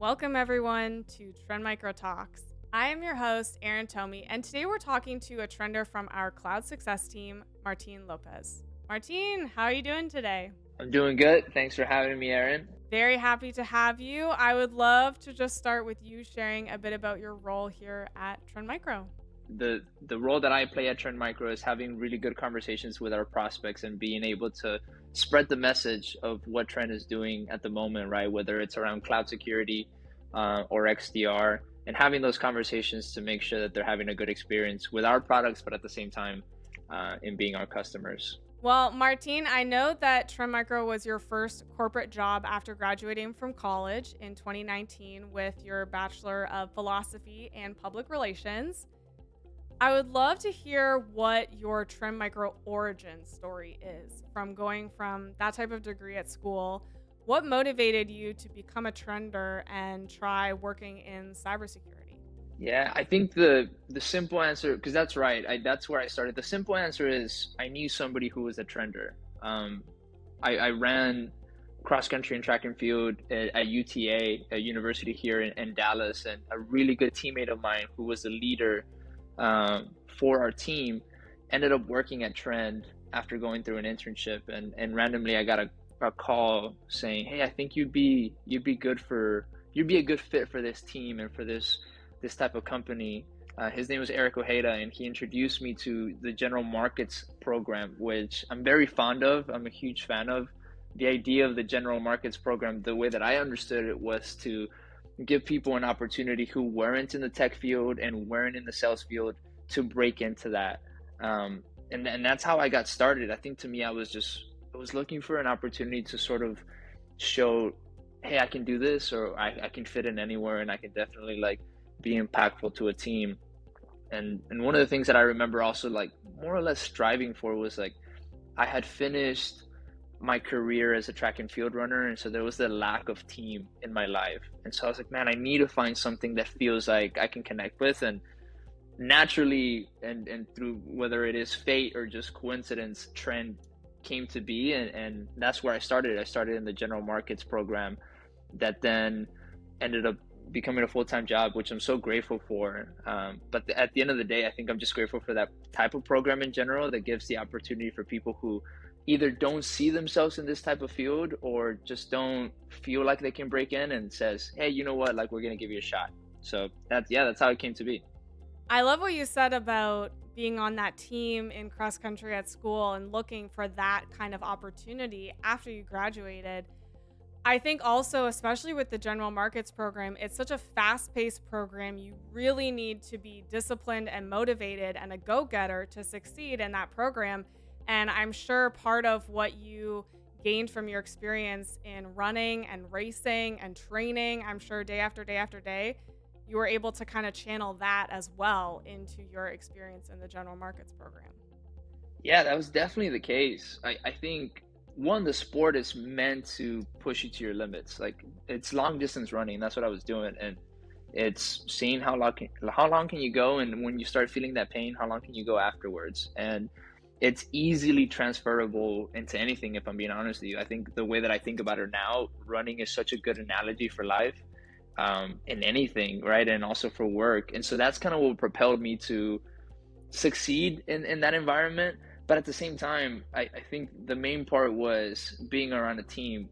Welcome everyone to Trend Micro Talks. I am your host, Erin Tomie, and today we're talking to a trender from our cloud success team, Martín Lopez. Martín, how are you doing today? I'm doing good. Thanks for having me, Erin. Very happy to have you. I would love to just start with you sharing a bit about your role here at Trend Micro. The role that I play at Trend Micro is having really good conversations with our prospects and being able to spread the message of what Trend is doing at the moment, right? Whether it's around cloud security or XDR, and having those conversations to make sure that they're having a good experience with our products, but at the same time, in being our customers. Well, Martín, I know that Trend Micro was your first corporate job after graduating from college in 2019 with your Bachelor of Philosophy and Public Relations. I would love to hear what your Trend Micro origin story is from going from that type of degree at school. What motivated you to become a trender and try working in cybersecurity? Yeah, I think the simple answer, because that's right, that's where I started. The simple answer is I knew somebody who was a trender. Um, I ran cross country and track and field at UTA, a university here in Dallas, and a really good teammate of mine who was the leader for our team ended up working at Trend after going through an internship, and randomly I got a call saying, "Hey, I think you'd be a good fit for this team and for this type of company." His name was Eric Ojeda, and he introduced me to the general markets program, which I'm very fond of. I'm a huge fan of. The idea of the general markets program, the way that I understood it, was to give people an opportunity who weren't in the tech field and weren't in the sales field to break into that. And that's how I got started. I think to me, I was looking for an opportunity to sort of show, hey, I can do this, or I can fit in anywhere, and I can definitely like be impactful to a team. And one of the things that I remember also like more or less striving for was like I had finished my career as a track and field runner, and so there was the lack of team in my life. And so I was like, man, I need to find something that feels like I can connect with. And naturally, and through whether it is fate or just coincidence, Trend came to be, and that's where I started in the general markets program that then ended up becoming a full-time job, which I'm so grateful for. But at the end of the day, I think I'm just grateful for that type of program in general that gives the opportunity for people who either don't see themselves in this type of field or just don't feel like they can break in, and says, hey, you know what, like we're going to give you a shot. So that's how it came to be. I love what you said about being on that team in cross country at school and looking for that kind of opportunity after you graduated. I think also, especially with the general markets program, it's such a fast paced program. You really need to be disciplined and motivated and a go getter to succeed in that program. And I'm sure part of what you gained from your experience in running and racing and training, I'm sure day after day after day, you were able to kind of channel that as well into your experience in the general markets program. Yeah, that was definitely the case. I think one, the sport is meant to push you to your limits. Like it's long distance running. That's what I was doing. And it's seeing how long can you go, and when you start feeling that pain, how long can you go afterwards? And it's easily transferable into anything, if I'm being honest with you. I think the way that I think about it now, running is such a good analogy for life, in anything, right? And also for work. And so that's kind of what propelled me to succeed in that environment. But at the same time, I think the main part was being around a team.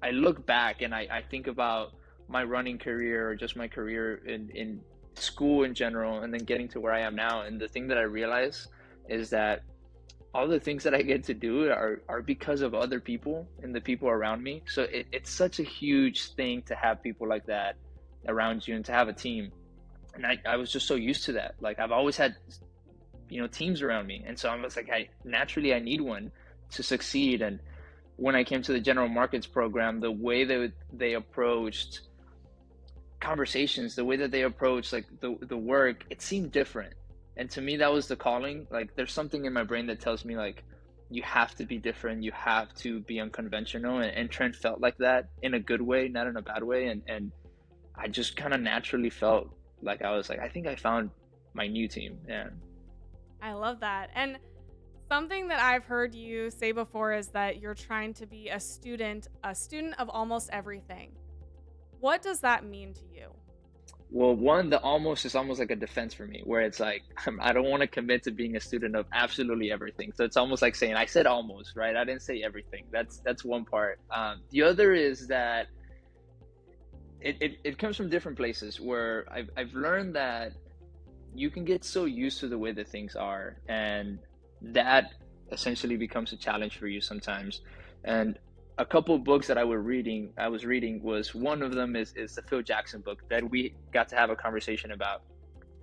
I look back and I think about my running career, or just my career in school in general, and then getting to where I am now. And the thing that I realize is that all the things that I get to do are because of other people and the people around me. So it's such a huge thing to have people like that around you and to have a team. And I was just so used to that. Like I've always had, teams around me. And so I was like, I need one to succeed. And when I came to the general markets program, the way that they approached conversations, the way that they approached like the work, it seemed different. And to me, that was the calling. Like there's something in my brain that tells me like, you have to be different. You have to be unconventional. And Trent felt like that in a good way, not in a bad way. And I just kind of naturally felt like I was like, I think I found my new team. Yeah. I love that. And something that I've heard you say before is that you're trying to be a student of almost everything. What does that mean to you? Well, one, the almost is almost like a defense for me, where it's like I don't want to commit to being a student of absolutely everything. So it's almost like saying I said almost, right? I didn't say everything. That's one part. The other is that it comes from different places where I've learned that you can get so used to the way that things are, and that essentially becomes a challenge for you sometimes. And a couple of books that I was reading was one of them is the Phil Jackson book that we got to have a conversation about.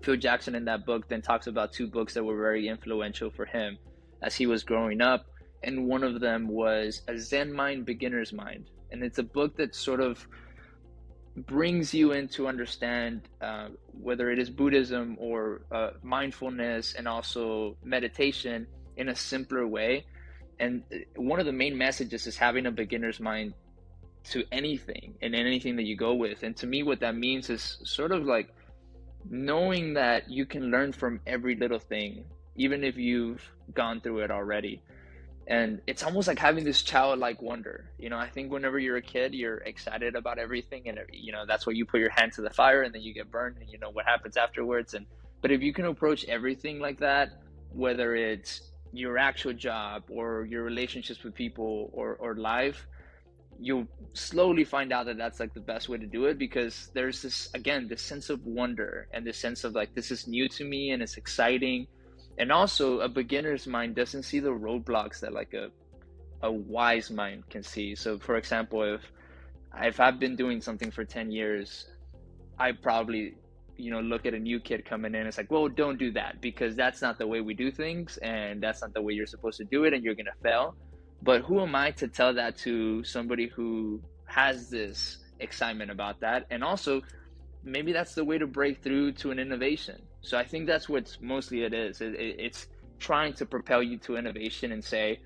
Phil Jackson in that book then talks about two books that were very influential for him as he was growing up, and one of them was A Zen Mind, Beginner's Mind, and it's a book that sort of brings you in to understand whether it is Buddhism or mindfulness and also meditation in a simpler way. And one of the main messages is having a beginner's mind to anything and anything that you go with. And to me, what that means is sort of like knowing that you can learn from every little thing, even if you've gone through it already. And it's almost like having this childlike wonder. I think whenever you're a kid, you're excited about everything, and that's why you put your hand to the fire, and then you get burned, and you know what happens afterwards. And but if you can approach everything like that, whether it's your actual job or your relationships with people or life, you'll slowly find out that that's like the best way to do it, because there's this sense of wonder and this sense of like, this is new to me and it's exciting. And also, a beginner's mind doesn't see the roadblocks that like a wise mind can see. So for example, if I've been doing something for 10 years, I probably look at a new kid coming in, it's like, well, don't do that, because that's not the way we do things, and that's not the way you're supposed to do it, and you're gonna fail. But who am I to tell that to somebody who has this excitement about that? And also, maybe that's the way to break through to an innovation. So I think that's what's mostly it is. It's trying to propel you to innovation and say,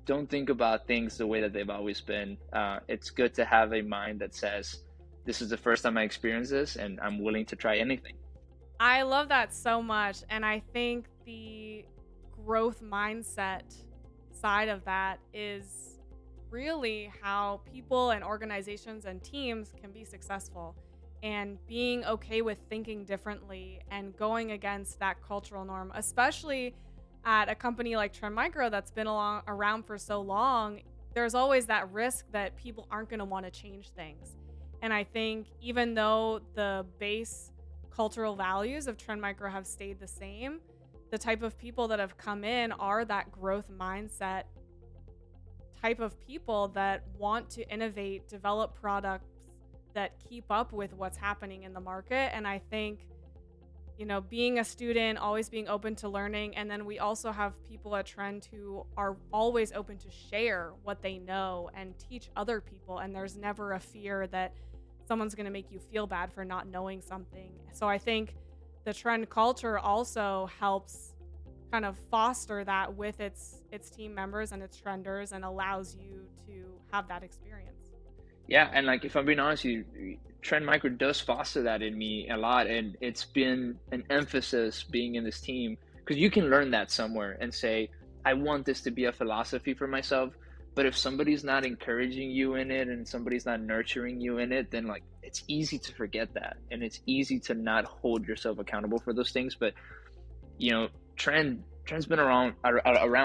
don't think about things the way that they've always been. It's good to have a mind that says, this is the first time I experience this, and I'm willing to try anything. I love that so much. And I think the growth mindset side of that is really how people and organizations and teams can be successful, and being okay with thinking differently and going against that cultural norm, especially at a company like Trend Micro that's been around for so long. There's always that risk that people aren't going to want to change things. And I think even though the base cultural values of Trend Micro have stayed the same, the type of people that have come in are that growth mindset type of people that want to innovate, develop products that keep up with what's happening in the market. And I think, being a student, always being open to learning. And then we also have people at Trend who are always open to share what they know and teach other people. And there's never a fear that someone's going to make you feel bad for not knowing something. So I think the Trend culture also helps kind of foster that with its team members and its trenders, and allows you to have that experience. Yeah, and like if I'm being honest, Trend Micro does foster that in me a lot, and it's been an emphasis being in this team, because you can learn that somewhere and say, I want this to be a philosophy for myself. But if somebody's not encouraging you in it and somebody's not nurturing you in it, then like it's easy to forget that, and it's easy to not hold yourself accountable for those things. But Trend's been around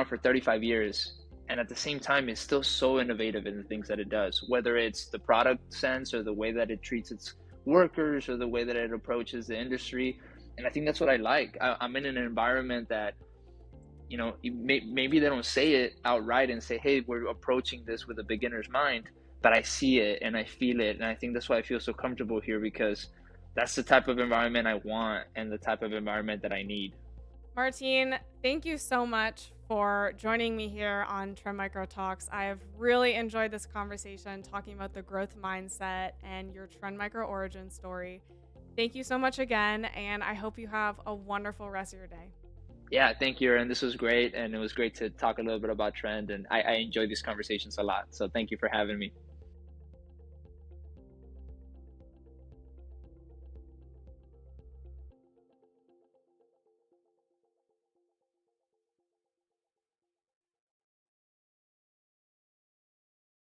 for 35 years, and at the same time, it's still so innovative in the things that it does, whether it's the product sense or the way that it treats its workers or the way that it approaches the industry. And I think that's what I like. I'm in an environment that, maybe they don't say it outright and say, hey, we're approaching this with a beginner's mind, but I see it and I feel it. And I think that's why I feel so comfortable here, because that's the type of environment I want and the type of environment that I need. Martín, thank you so much for joining me here on Trend Micro Talks. I have really enjoyed this conversation, talking about the growth mindset and your Trend Micro origin story. Thank you so much again, and I hope you have a wonderful rest of your day. Yeah, thank you, and this was great, and it was great to talk a little bit about Trend, and I enjoy these conversations a lot. So thank you for having me.